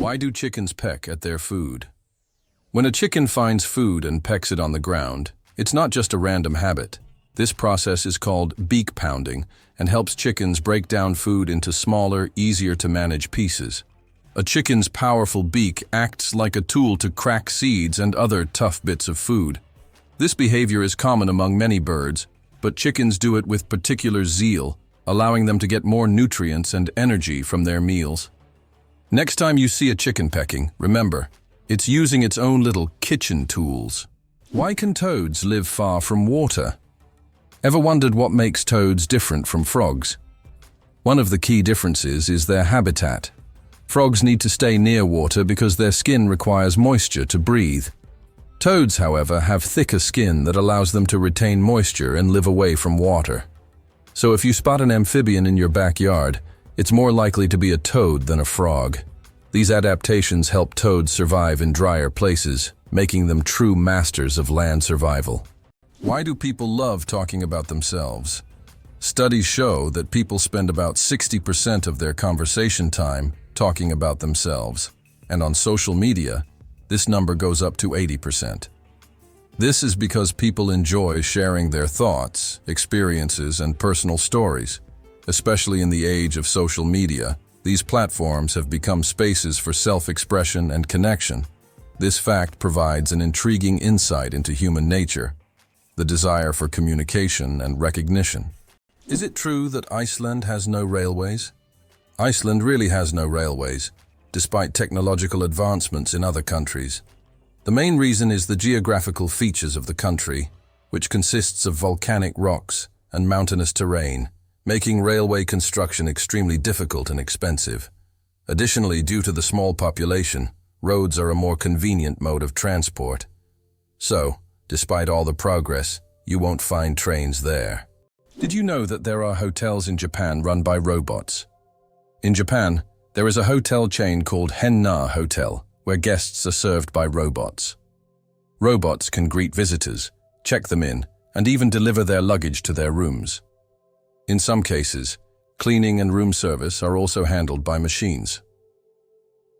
Why do chickens peck at their food? When a chicken finds food and pecks it on the ground, it's not just a random habit. This process is called beak pounding and helps chickens break down food into smaller, easier-to-manage pieces. A chicken's powerful beak acts like a tool to crack seeds and other tough bits of food. This behavior is common among many birds, but chickens do it with particular zeal, allowing them to get more nutrients and energy from their meals. Next time you see a chicken pecking, remember, it's using its own little kitchen tools. Why can toads live far from water? Ever wondered what makes toads different from frogs? One of the key differences is their habitat. Frogs need to stay near water because their skin requires moisture to breathe. Toads, however, have thicker skin that allows them to retain moisture and live away from water. So if you spot an amphibian in your backyard, it's more likely to be a toad than a frog. These adaptations help toads survive in drier places, making them true masters of land survival. Why do people love talking about themselves? Studies show that people spend about 60% of their conversation time talking about themselves, and on social media, this number goes up to 80%. This is because people enjoy sharing their thoughts, experiences, and personal stories. Especially in the age of social media, these platforms have become spaces for self-expression and connection. This fact provides an intriguing insight into human nature, the desire for communication and recognition. Is it true that Iceland has no railways? Iceland really has no railways, despite technological advancements in other countries. The main reason is the geographical features of the country, which consists of volcanic rocks and mountainous terrain, making railway construction extremely difficult and expensive. Additionally, due to the small population, roads are a more convenient mode of transport. So, despite all the progress, you won't find trains there. Did you know that there are hotels in Japan run by robots? In Japan, there is a hotel chain called Henna Hotel, where guests are served by robots. Robots can greet visitors, check them in, and even deliver their luggage to their rooms. In some cases, cleaning and room service are also handled by machines.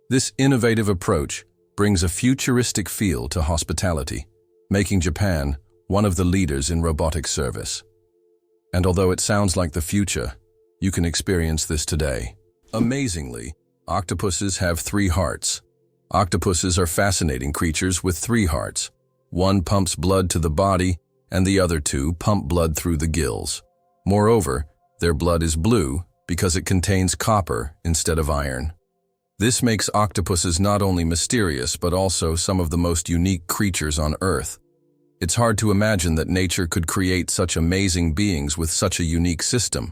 This innovative approach brings a futuristic feel to hospitality, making Japan one of the leaders in robotic service. And although it sounds like the future, you can experience this today. Amazingly, octopuses have 3 hearts. Octopuses are fascinating creatures with 3 hearts. One pumps blood to the body, and the other 2 pump blood through the gills. Moreover, their blood is blue because it contains copper instead of iron. This makes octopuses not only mysterious but also some of the most unique creatures on Earth. It's hard to imagine that nature could create such amazing beings with such a unique system.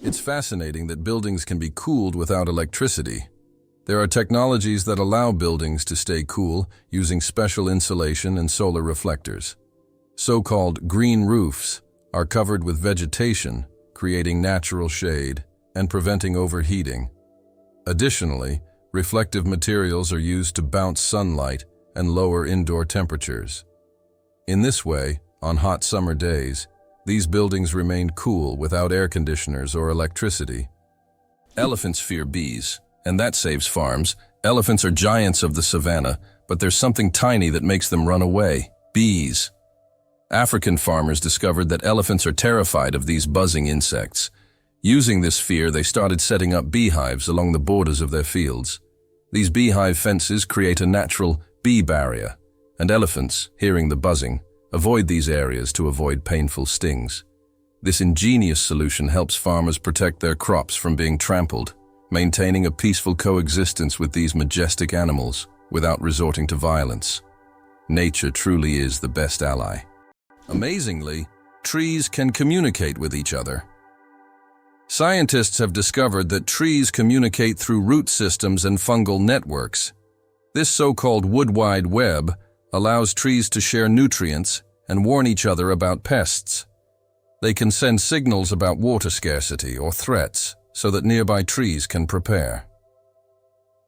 It's fascinating that buildings can be cooled without electricity. There are technologies that allow buildings to stay cool using special insulation and solar reflectors. So-called green roofs are covered with vegetation, creating natural shade and preventing overheating. Additionally, reflective materials are used to bounce sunlight and lower indoor temperatures. In this way, on hot summer days, these buildings remain cool without air conditioners or electricity. Elephants fear bees, and that saves farms. Elephants are giants of the savanna, but there's something tiny that makes them run away: bees. African farmers discovered that elephants are terrified of these buzzing insects. Using this fear, they started setting up beehives along the borders of their fields. These beehive fences create a natural bee barrier, and elephants, hearing the buzzing, avoid these areas to avoid painful stings. This ingenious solution helps farmers protect their crops from being trampled, maintaining a peaceful coexistence with these majestic animals without resorting to violence. Nature truly is the best ally. Amazingly, trees can communicate with each other. Scientists have discovered that trees communicate through root systems and fungal networks. This so-called wood wide web allows trees to share nutrients and warn each other about pests. They can send signals about water scarcity or threats so that nearby trees can prepare.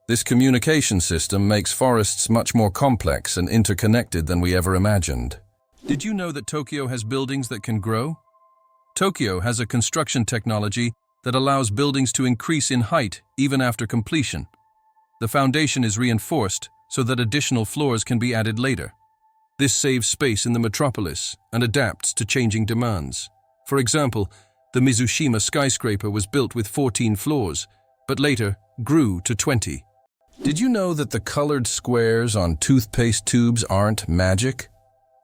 This communication system makes forests much more complex and interconnected than we ever imagined. Did you know that Tokyo has buildings that can grow? Tokyo has a construction technology that allows buildings to increase in height even after completion. The foundation is reinforced so that additional floors can be added later. This saves space in the metropolis and adapts to changing demands. For example, the Mizushima skyscraper was built with 14 floors, but later grew to 20. Did you know that the colored squares on toothpaste tubes aren't magic?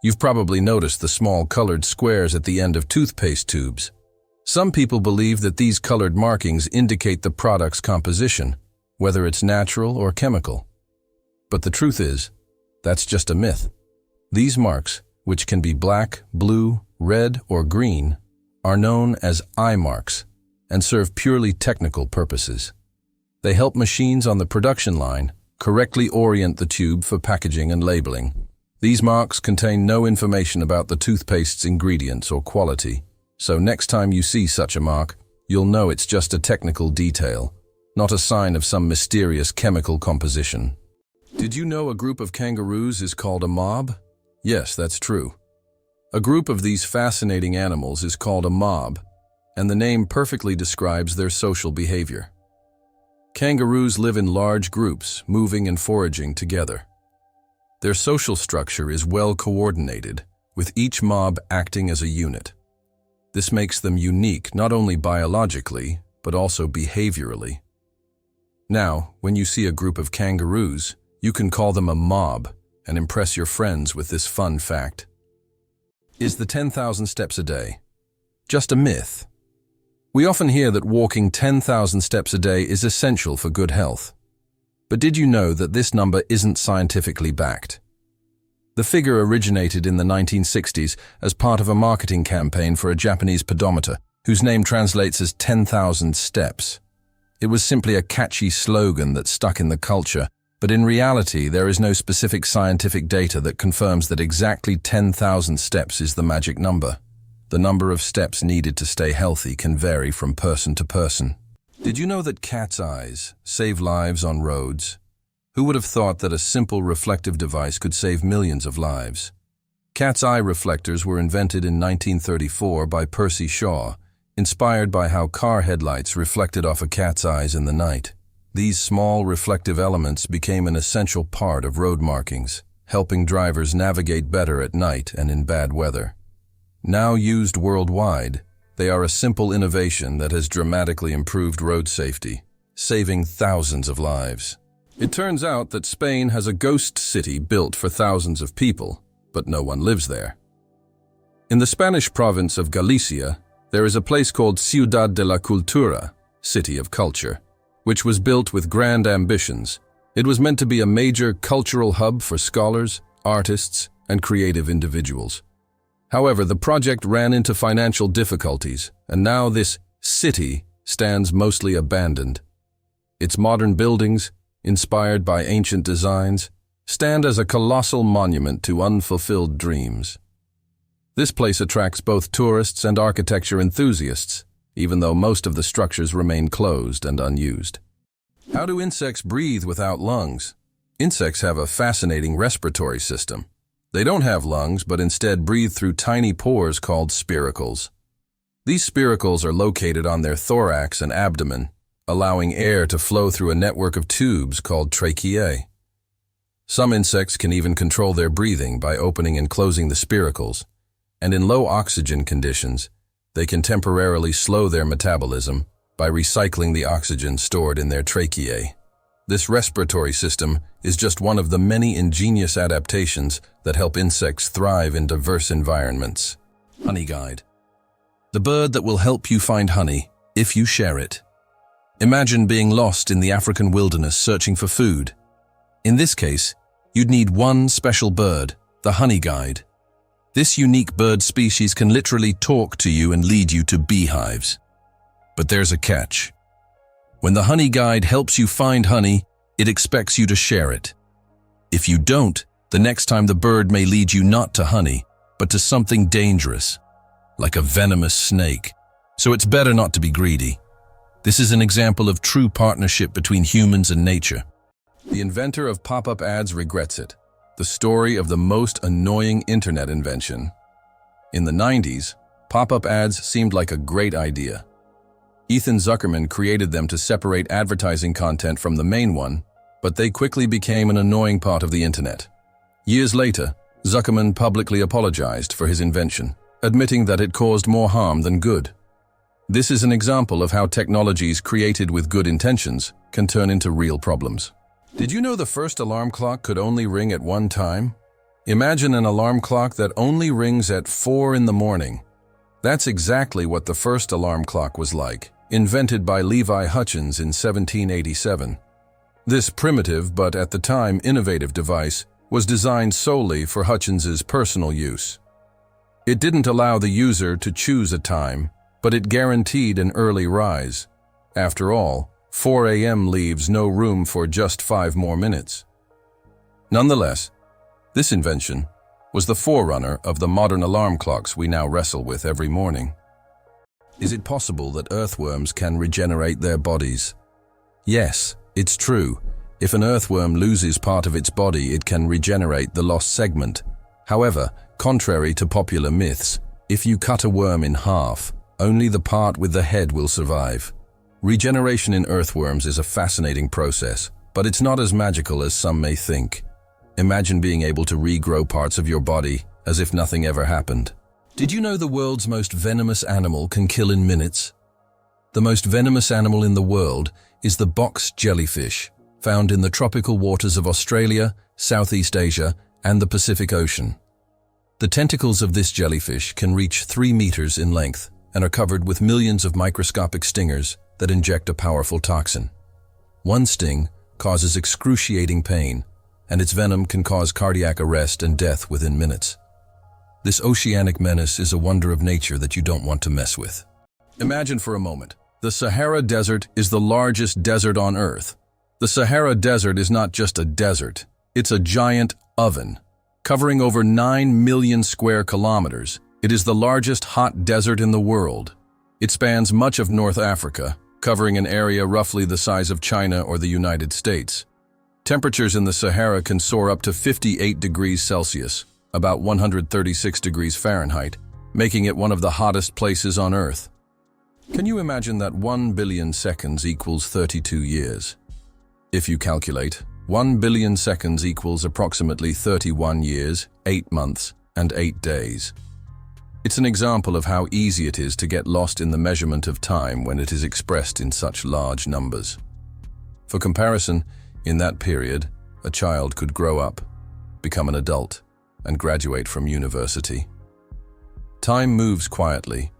You've probably noticed the small colored squares at the end of toothpaste tubes. Some people believe that these colored markings indicate the product's composition, whether it's natural or chemical. But the truth is, that's just a myth. These marks, which can be black, blue, red, or green, are known as eye marks and serve purely technical purposes. They help machines on the production line correctly orient the tube for packaging and labeling. These marks contain no information about the toothpaste's ingredients or quality, so next time you see such a mark, you'll know it's just a technical detail, not a sign of some mysterious chemical composition. Did you know a group of kangaroos is called a mob? Yes, that's true. A group of these fascinating animals is called a mob, and the name perfectly describes their social behavior. Kangaroos live in large groups, moving and foraging together. Their social structure is well coordinated, with each mob acting as a unit. This makes them unique not only biologically, but also behaviorally. Now, when you see a group of kangaroos, you can call them a mob and impress your friends with this fun fact. Is the 10,000 steps a day just a myth? We often hear that walking 10,000 steps a day is essential for good health. But did you know that this number isn't scientifically backed? The figure originated in the 1960s as part of a marketing campaign for a Japanese pedometer, whose name translates as 10,000 steps. It was simply a catchy slogan that stuck in the culture, but in reality there is no specific scientific data that confirms that exactly 10,000 steps is the magic number. The number of steps needed to stay healthy can vary from person to person. Did you know that cat's eyes save lives on roads? Who would have thought that a simple reflective device could save millions of lives? Cat's eye reflectors were invented in 1934 by Percy Shaw, inspired by how car headlights reflected off a cat's eyes in the night. These small reflective elements became an essential part of road markings, helping drivers navigate better at night and in bad weather. Now used worldwide, they are a simple innovation that has dramatically improved road safety, saving thousands of lives. It turns out that Spain has a ghost city built for thousands of people, but no one lives there. In the Spanish province of Galicia, there is a place called Ciudad de la Cultura, City of Culture, which was built with grand ambitions. It was meant to be a major cultural hub for scholars, artists, and creative individuals. However, the project ran into financial difficulties, and now this city stands mostly abandoned. Its modern buildings, inspired by ancient designs, stand as a colossal monument to unfulfilled dreams. This place attracts both tourists and architecture enthusiasts, even though most of the structures remain closed and unused. How do insects breathe without lungs? Insects have a fascinating respiratory system. They don't have lungs, but instead breathe through tiny pores called spiracles. These spiracles are located on their thorax and abdomen, allowing air to flow through a network of tubes called tracheae. Some insects can even control their breathing by opening and closing the spiracles, and in low oxygen conditions, they can temporarily slow their metabolism by recycling the oxygen stored in their tracheae. This respiratory system is just one of the many ingenious adaptations that help insects thrive in diverse environments. Honeyguide. The bird that will help you find honey if you share it. Imagine being lost in the African wilderness searching for food. In this case, you'd need one special bird, the honeyguide. This unique bird species can literally talk to you and lead you to beehives. But there's a catch. When the honeyguide helps you find honey, it expects you to share it. If you don't, the next time the bird may lead you not to honey, but to something dangerous, like a venomous snake. So it's better not to be greedy. This is an example of true partnership between humans and nature. The inventor of pop-up ads regrets it. The story of the most annoying internet invention. In the 90s, pop-up ads seemed like a great idea. Ethan Zuckerman created them to separate advertising content from the main one, but they quickly became an annoying part of the internet. Years later, Zuckerman publicly apologized for his invention, admitting that it caused more harm than good. This is an example of how technologies created with good intentions can turn into real problems. Did you know the first alarm clock could only ring at one time? Imagine an alarm clock that only rings at 4 in the morning. That's exactly what the first alarm clock was like, invented by Levi Hutchins in 1787. This primitive but at the time innovative device was designed solely for Hutchins's personal use. It didn't allow the user to choose a time, but it guaranteed an early rise. After all, 4 a.m. leaves no room for just 5 more minutes. Nonetheless, this invention was the forerunner of the modern alarm clocks we now wrestle with every morning. Is it possible that earthworms can regenerate their bodies? Yes, it's true. If an earthworm loses part of its body, it can regenerate the lost segment. However, contrary to popular myths, if you cut a worm in half, only the part with the head will survive. Regeneration in earthworms is a fascinating process, but it's not as magical as some may think. Imagine being able to regrow parts of your body as if nothing ever happened. Did you know the world's most venomous animal can kill in minutes? The most venomous animal in the world is the box jellyfish, found in the tropical waters of Australia, Southeast Asia, and the Pacific Ocean. The tentacles of this jellyfish can reach 3 meters in length and are covered with millions of microscopic stingers that inject a powerful toxin. One sting causes excruciating pain, and its venom can cause cardiac arrest and death within minutes. This oceanic menace is a wonder of nature that you don't want to mess with. Imagine for a moment, the Sahara Desert is the largest desert on Earth. The Sahara Desert is not just a desert, it's a giant oven. Covering over 9 million square kilometers, it is the largest hot desert in the world. It spans much of North Africa, covering an area roughly the size of China or the United States. Temperatures in the Sahara can soar up to 58 degrees Celsius, about 136 degrees Fahrenheit, making it one of the hottest places on Earth. Can you imagine that 1 billion seconds equals 32 years? If you calculate, 1 billion seconds equals approximately 31 years, 8 months, and 8 days. It's an example of how easy it is to get lost in the measurement of time when it is expressed in such large numbers. For comparison, in that period, a child could grow up, become an adult, and graduate from university. Time moves quietly,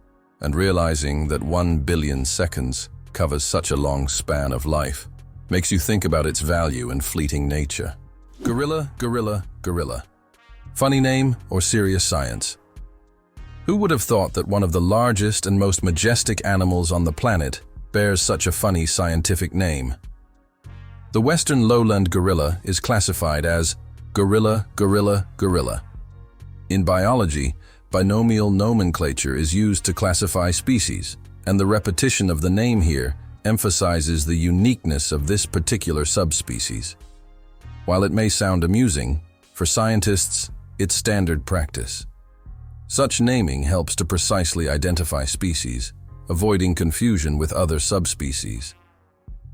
and realizing that 1 billion seconds covers such a long span of life makes you think about its value and fleeting nature. Gorilla, gorilla, gorilla. Funny name or serious science? Who would have thought that one of the largest and most majestic animals on the planet bears such a funny scientific name? The western lowland gorilla is classified as gorilla, gorilla, gorilla. In biology, binomial nomenclature is used to classify species, and the repetition of the name here emphasizes the uniqueness of this particular subspecies. While it may sound amusing, for scientists, it's standard practice. Such naming helps to precisely identify species, avoiding confusion with other subspecies.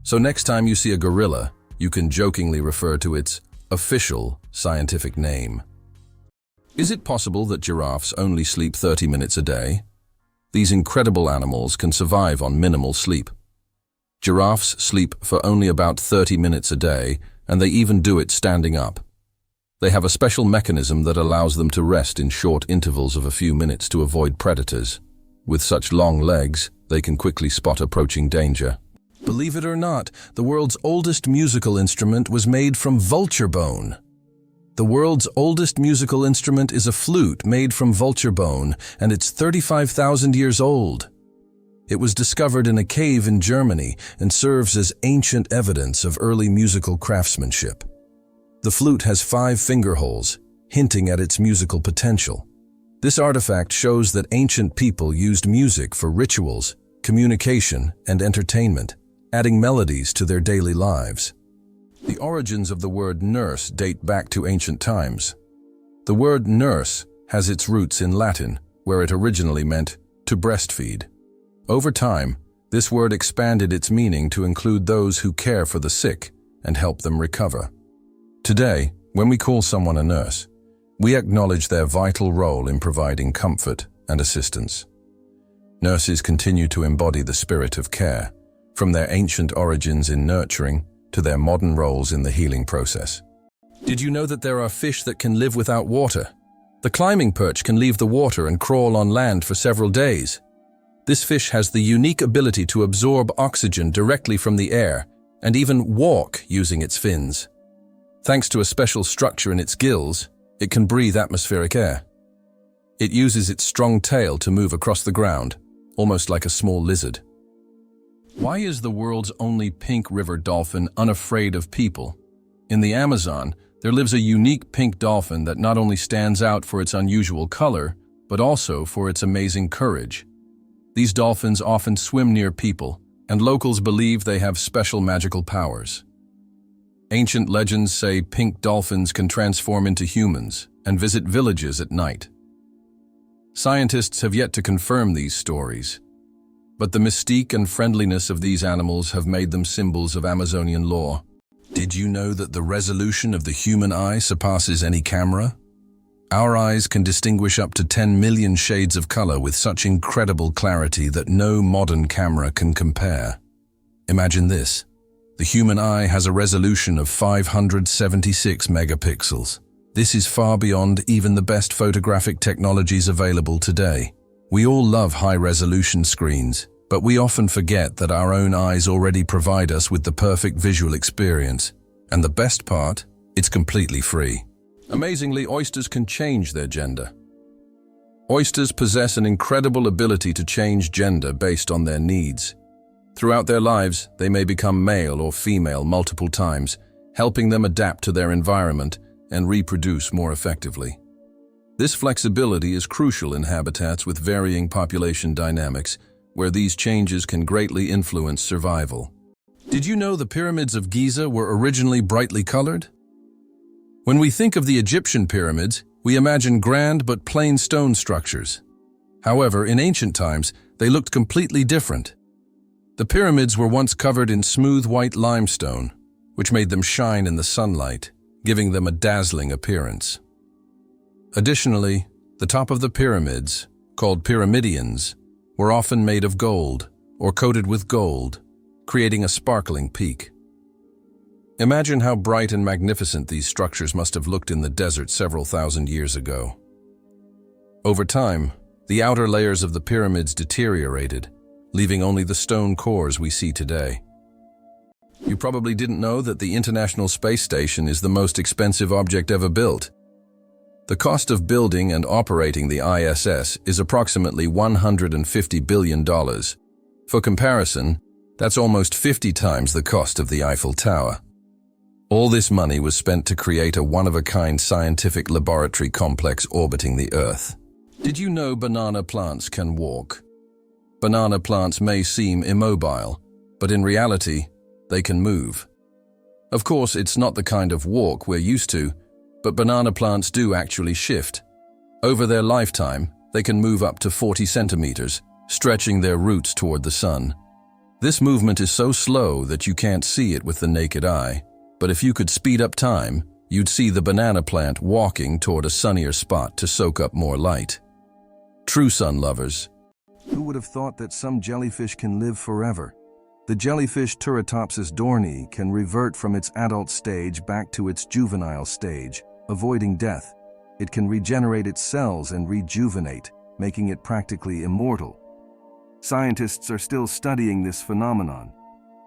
So next time you see a gorilla, you can jokingly refer to its official scientific name. Is it possible that giraffes only sleep 30 minutes a day? These incredible animals can survive on minimal sleep. Giraffes sleep for only about 30 minutes a day, and they even do it standing up. They have a special mechanism that allows them to rest in short intervals of a few minutes to avoid predators. With such long legs, they can quickly spot approaching danger. Believe it or not, the world's oldest musical instrument was made from vulture bone. The world's oldest musical instrument is a flute made from vulture bone, and it's 35,000 years old. It was discovered in a cave in Germany and serves as ancient evidence of early musical craftsmanship. The flute has 5 finger holes, hinting at its musical potential. This artifact shows that ancient people used music for rituals, communication, and entertainment, adding melodies to their daily lives. The origins of the word nurse date back to ancient times. The word nurse has its roots in Latin, where it originally meant to breastfeed. Over time, this word expanded its meaning to include those who care for the sick, and help them recover. Today, when we call someone a nurse, we acknowledge their vital role in providing comfort and assistance. Nurses continue to embody the spirit of care, from their ancient origins in nurturing to their modern roles in the healing process. Did you know that there are fish that can live without water? The climbing perch can leave the water and crawl on land for several days. This fish has the unique ability to absorb oxygen directly from the air and even walk using its fins. Thanks to a special structure in its gills, it can breathe atmospheric air. It uses its strong tail to move across the ground, almost like a small lizard. Why is the world's only pink river dolphin unafraid of people? In the Amazon, there lives a unique pink dolphin that not only stands out for its unusual color, but also for its amazing courage. These dolphins often swim near people, and locals believe they have special magical powers. Ancient legends say pink dolphins can transform into humans and visit villages at night. Scientists have yet to confirm these stories, but the mystique and friendliness of these animals have made them symbols of Amazonian lore. Did you know that the resolution of the human eye surpasses any camera? Our eyes can distinguish up to 10 million shades of color with such incredible clarity that no modern camera can compare. Imagine this. The human eye has a resolution of 576 megapixels. This is far beyond even the best photographic technologies available today. We all love high-resolution screens, but we often forget that our own eyes already provide us with the perfect visual experience. And the best part, it's completely free. Amazingly, oysters can change their gender. Oysters possess an incredible ability to change gender based on their needs. Throughout their lives, they may become male or female multiple times, helping them adapt to their environment and reproduce more effectively. This flexibility is crucial in habitats with varying population dynamics, where these changes can greatly influence survival. Did you know the pyramids of Giza were originally brightly colored? When we think of the Egyptian pyramids, we imagine grand but plain stone structures. However, in ancient times, they looked completely different. The pyramids were once covered in smooth white limestone, which made them shine in the sunlight, giving them a dazzling appearance. Additionally, the top of the pyramids, called pyramidions, were often made of gold or coated with gold, creating a sparkling peak. Imagine how bright and magnificent these structures must have looked in the desert several thousand years ago. Over time, the outer layers of the pyramids deteriorated, leaving only the stone cores we see today. You probably didn't know that the International Space Station is the most expensive object ever built. The cost of building and operating the ISS is approximately $150 billion. For comparison, that's almost 50 times the cost of the Eiffel Tower. All this money was spent to create a one-of-a-kind scientific laboratory complex orbiting the Earth. Did you know banana plants can walk? Banana plants may seem immobile, but in reality, they can move. Of course, it's not the kind of walk we're used to, but banana plants do actually shift. Over their lifetime, they can move up to 40 centimeters, stretching their roots toward the sun. This movement is so slow that you can't see it with the naked eye, but if you could speed up time, you'd see the banana plant walking toward a sunnier spot to soak up more light. True sun lovers. Who would have thought that some jellyfish can live forever? The jellyfish Turritopsis dohrnii can revert from its adult stage back to its juvenile stage, avoiding death. It can regenerate its cells and rejuvenate, making it practically immortal. Scientists are still studying this phenomenon,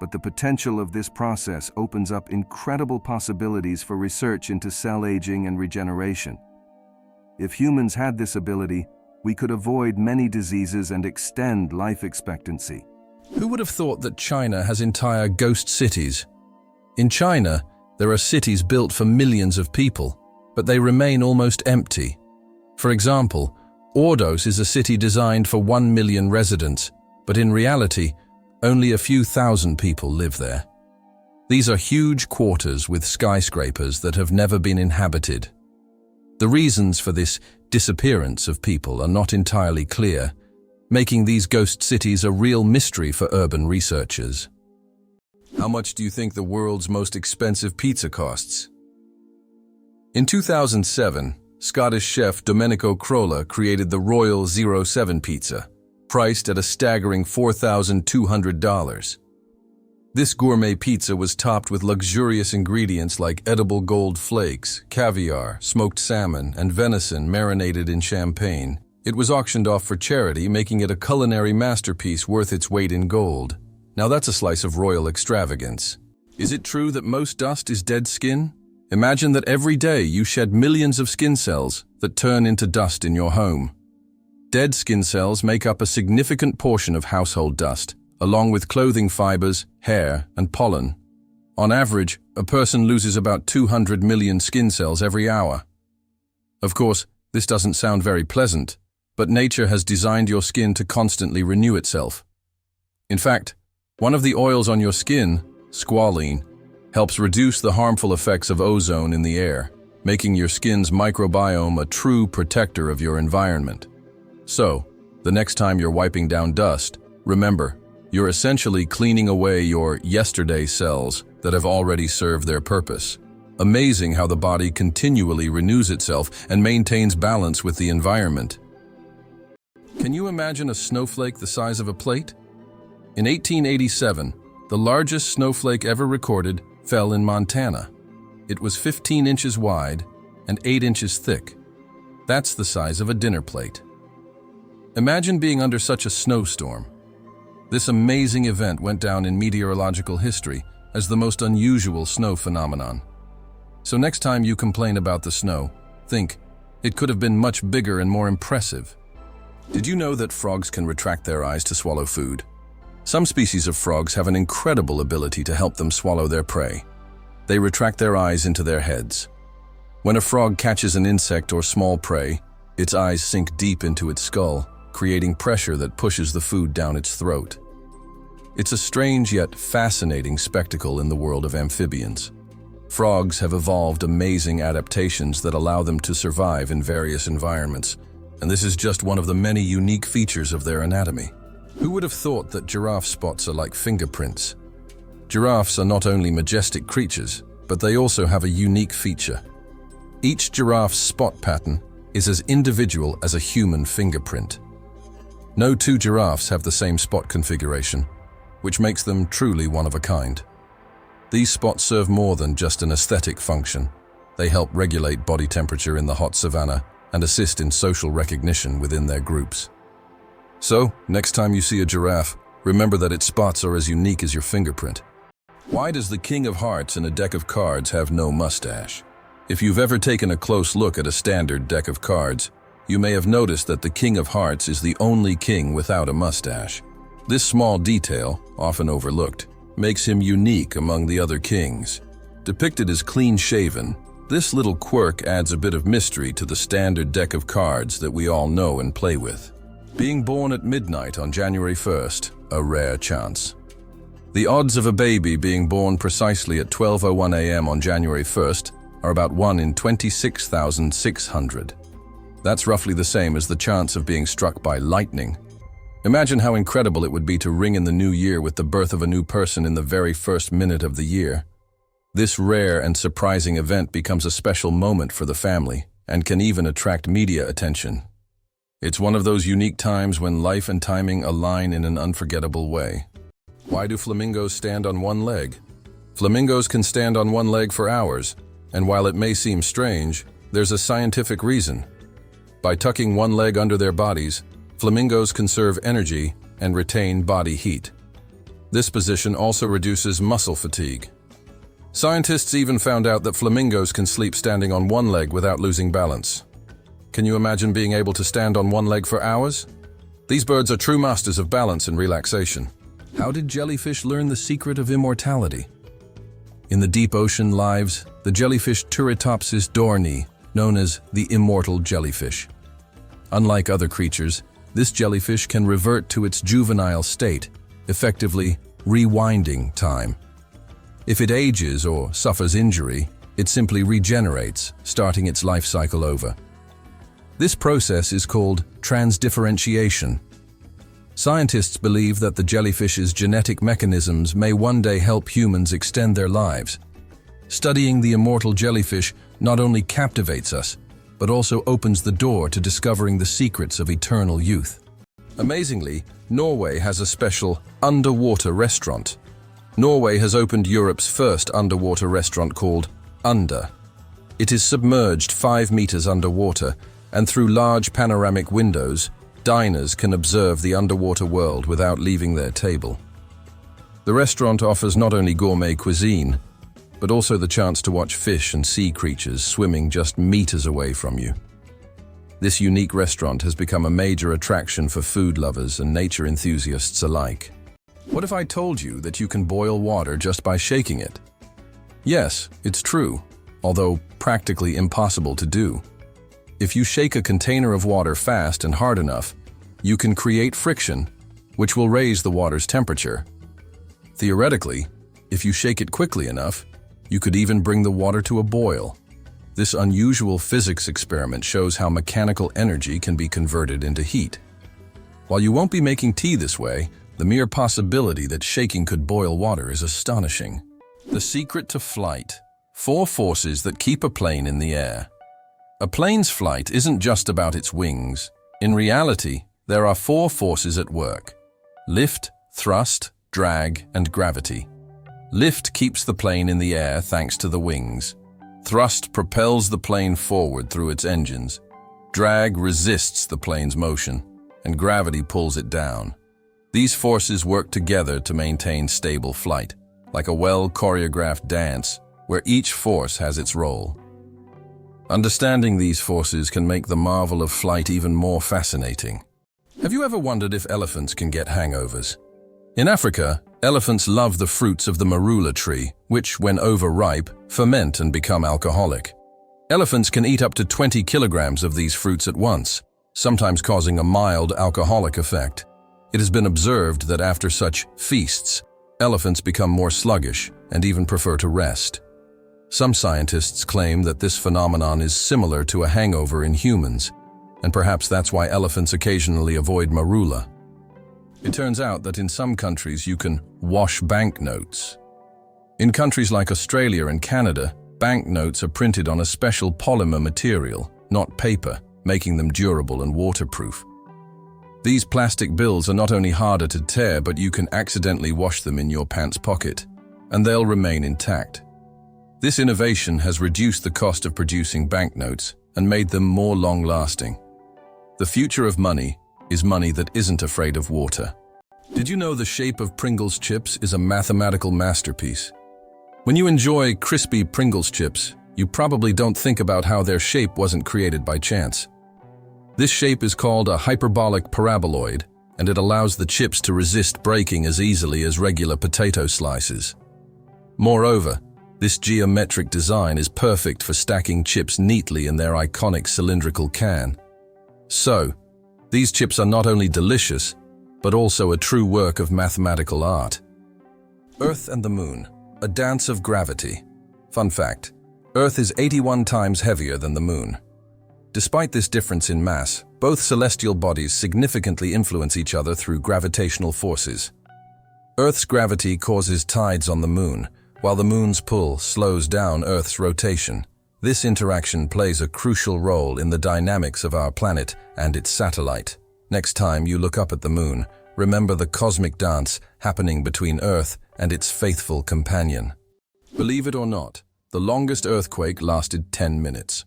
but the potential of this process opens up incredible possibilities for research into cell aging and regeneration. If humans had this ability, we could avoid many diseases and extend life expectancy. Who would have thought that China has entire ghost cities? In China, there are cities built for millions of people, but they remain almost empty. For example, Ordos is a city designed for 1 million residents, but in reality, only a few thousand people live there. These are huge quarters with skyscrapers that have never been inhabited. The reasons for this disappearance of people are not entirely clear, making these ghost cities a real mystery for urban researchers. How much do you think the world's most expensive pizza costs? In 2007, Scottish chef Domenico Crolla created the Royal 07 pizza, priced at a staggering $4,200. This gourmet pizza was topped with luxurious ingredients like edible gold flakes, caviar, smoked salmon, and venison marinated in champagne. It was auctioned off for charity, making it a culinary masterpiece worth its weight in gold. Now that's a slice of royal extravagance. Is it true that most dust is dead skin? Imagine that every day you shed millions of skin cells that turn into dust in your home. Dead skin cells make up a significant portion of household dust, along with clothing fibers, hair, and pollen. On average, a person loses about 200 million skin cells every hour. Of course, this doesn't sound very pleasant, but nature has designed your skin to constantly renew itself. In fact, one of the oils on your skin, squalene, helps reduce the harmful effects of ozone in the air, making your skin's microbiome a true protector of your environment. So, the next time you're wiping down dust, remember, you're essentially cleaning away your yesterday cells that have already served their purpose. Amazing how the body continually renews itself and maintains balance with the environment. Can you imagine a snowflake the size of a plate? In 1887, the largest snowflake ever recorded fell in Montana. It was 15 inches wide and 8 inches thick. That's the size of a dinner plate. Imagine being under such a snowstorm. This amazing event went down in meteorological history as the most unusual snow phenomenon. So next time you complain about the snow, think, it could have been much bigger and more impressive. Did you know that frogs can retract their eyes to swallow food? Some species of frogs have an incredible ability to help them swallow their prey. They retract their eyes into their heads. When a frog catches an insect or small prey, its eyes sink deep into its skull, creating pressure that pushes the food down its throat. It's a strange yet fascinating spectacle in the world of amphibians. Frogs have evolved amazing adaptations that allow them to survive in various environments, and this is just one of the many unique features of their anatomy. Who would have thought that giraffe spots are like fingerprints? Giraffes are not only majestic creatures, but they also have a unique feature. Each giraffe's spot pattern is as individual as a human fingerprint. No two giraffes have the same spot configuration, which makes them truly one of a kind. These spots serve more than just an aesthetic function. They help regulate body temperature in the hot savanna and assist in social recognition within their groups. So, next time you see a giraffe, remember that its spots are as unique as your fingerprint. Why does the King of Hearts in a deck of cards have no mustache? If you've ever taken a close look at a standard deck of cards, you may have noticed that the King of Hearts is the only king without a mustache. This small detail, often overlooked, makes him unique among the other kings. Depicted as clean-shaven, this little quirk adds a bit of mystery to the standard deck of cards that we all know and play with. Being born at midnight on January 1st, a rare chance. The odds of a baby being born precisely at 12:01 a.m. on January 1st are about 1 in 26,600. That's roughly the same as the chance of being struck by lightning. Imagine how incredible it would be to ring in the new year with the birth of a new person in the very first minute of the year. This rare and surprising event becomes a special moment for the family and can even attract media attention. It's one of those unique times when life and timing align in an unforgettable way. Why do flamingos stand on one leg? Flamingos can stand on one leg for hours, and while it may seem strange, there's a scientific reason. By tucking one leg under their bodies, flamingos conserve energy and retain body heat. This position also reduces muscle fatigue. Scientists even found out that flamingos can sleep standing on one leg without losing balance. Can you imagine being able to stand on one leg for hours? These birds are true masters of balance and relaxation. How did jellyfish learn the secret of immortality? In the deep ocean lives the jellyfish Turritopsis dohrnii, known as the immortal jellyfish. Unlike other creatures, this jellyfish can revert to its juvenile state, effectively rewinding time. If it ages or suffers injury, it simply regenerates, starting its life cycle over. This process is called transdifferentiation. Scientists believe that the jellyfish's genetic mechanisms may one day help humans extend their lives. Studying the immortal jellyfish not only captivates us, but also opens the door to discovering the secrets of eternal youth. Amazingly, Norway has a special underwater restaurant. Norway has opened Europe's first underwater restaurant called Under. It is submerged 5 meters underwater, and through large panoramic windows, diners can observe the underwater world without leaving their table. The restaurant offers not only gourmet cuisine, but also the chance to watch fish and sea creatures swimming just meters away from you. This unique restaurant has become a major attraction for food lovers and nature enthusiasts alike. What if I told you that you can boil water just by shaking it? Yes, it's true, although practically impossible to do. If you shake a container of water fast and hard enough, you can create friction, which will raise the water's temperature. Theoretically, if you shake it quickly enough, you could even bring the water to a boil. This unusual physics experiment shows how mechanical energy can be converted into heat. While you won't be making tea this way, the mere possibility that shaking could boil water is astonishing. The secret to flight: 4 forces that keep a plane in the air. A plane's flight isn't just about its wings. In reality, there are 4 forces at work: lift, thrust, drag, and gravity. Lift keeps the plane in the air thanks to the wings. Thrust propels the plane forward through its engines. Drag resists the plane's motion, and gravity pulls it down. These forces work together to maintain stable flight, like a well-choreographed dance where each force has its role. Understanding these forces can make the marvel of flight even more fascinating. Have you ever wondered if elephants can get hangovers? In Africa, elephants love the fruits of the marula tree, which, when overripe, ferment and become alcoholic. Elephants can eat up to 20 kilograms of these fruits at once, sometimes causing a mild alcoholic effect. It has been observed that after such feasts, elephants become more sluggish and even prefer to rest. Some scientists claim that this phenomenon is similar to a hangover in humans, and perhaps that's why elephants occasionally avoid marula. It turns out that in some countries you can wash banknotes. In countries like Australia and Canada, banknotes are printed on a special polymer material, not paper, making them durable and waterproof. These plastic bills are not only harder to tear, but you can accidentally wash them in your pants pocket, and they'll remain intact. This innovation has reduced the cost of producing banknotes and made them more long-lasting. The future of money is money that isn't afraid of water. Did you know the shape of Pringles chips is a mathematical masterpiece? When you enjoy crispy Pringles chips, you probably don't think about how their shape wasn't created by chance. This shape is called a hyperbolic paraboloid, and it allows the chips to resist breaking as easily as regular potato slices. Moreover, this geometric design is perfect for stacking chips neatly in their iconic cylindrical can. So, these chips are not only delicious, but also a true work of mathematical art. Earth and the Moon, a dance of gravity. Fun fact: Earth is 81 times heavier than the Moon. Despite this difference in mass, both celestial bodies significantly influence each other through gravitational forces. Earth's gravity causes tides on the Moon, while the Moon's pull slows down Earth's rotation. This interaction plays a crucial role in the dynamics of our planet and its satellite. Next time you look up at the Moon, remember the cosmic dance happening between Earth and its faithful companion. Believe it or not, the longest earthquake lasted 10 minutes.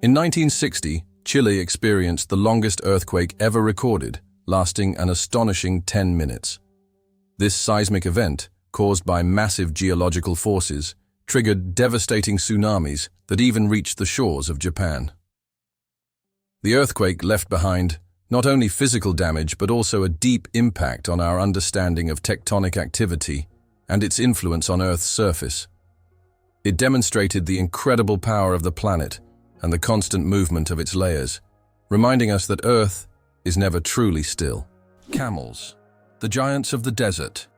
In 1960, Chile experienced the longest earthquake ever recorded, lasting an astonishing 10 minutes. This seismic event, caused by massive geological forces, triggered devastating tsunamis that even reached the shores of Japan. The earthquake left behind not only physical damage but also a deep impact on our understanding of tectonic activity and its influence on Earth's surface. It demonstrated the incredible power of the planet and the constant movement of its layers, reminding us that Earth is never truly still. Camels, the giants of the desert.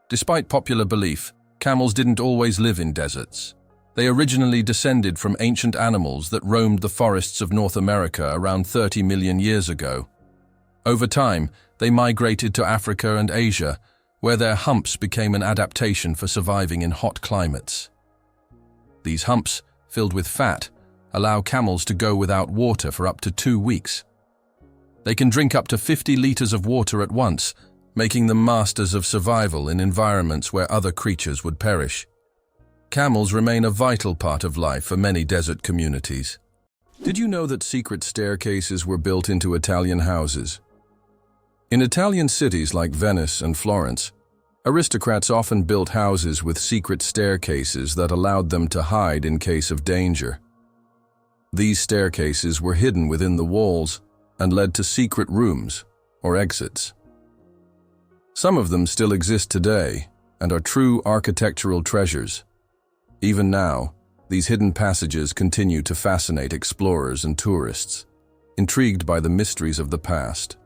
Despite popular belief, camels didn't always live in deserts. They originally descended from ancient animals that roamed the forests of North America around 30 million years ago. Over time, they migrated to Africa and Asia, where their humps became an adaptation for surviving in hot climates. These humps, filled with fat, allow camels to go without water for up to 2 weeks. They can drink up to 50 liters of water at once, making them masters of survival in environments where other creatures would perish. Camels remain a vital part of life for many desert communities. Did you know that secret staircases were built into Italian houses? In Italian cities like Venice and Florence, aristocrats often built houses with secret staircases that allowed them to hide in case of danger. These staircases were hidden within the walls and led to secret rooms or exits. Some of them still exist today and are true architectural treasures. Even now, these hidden passages continue to fascinate explorers and tourists, intrigued by the mysteries of the past.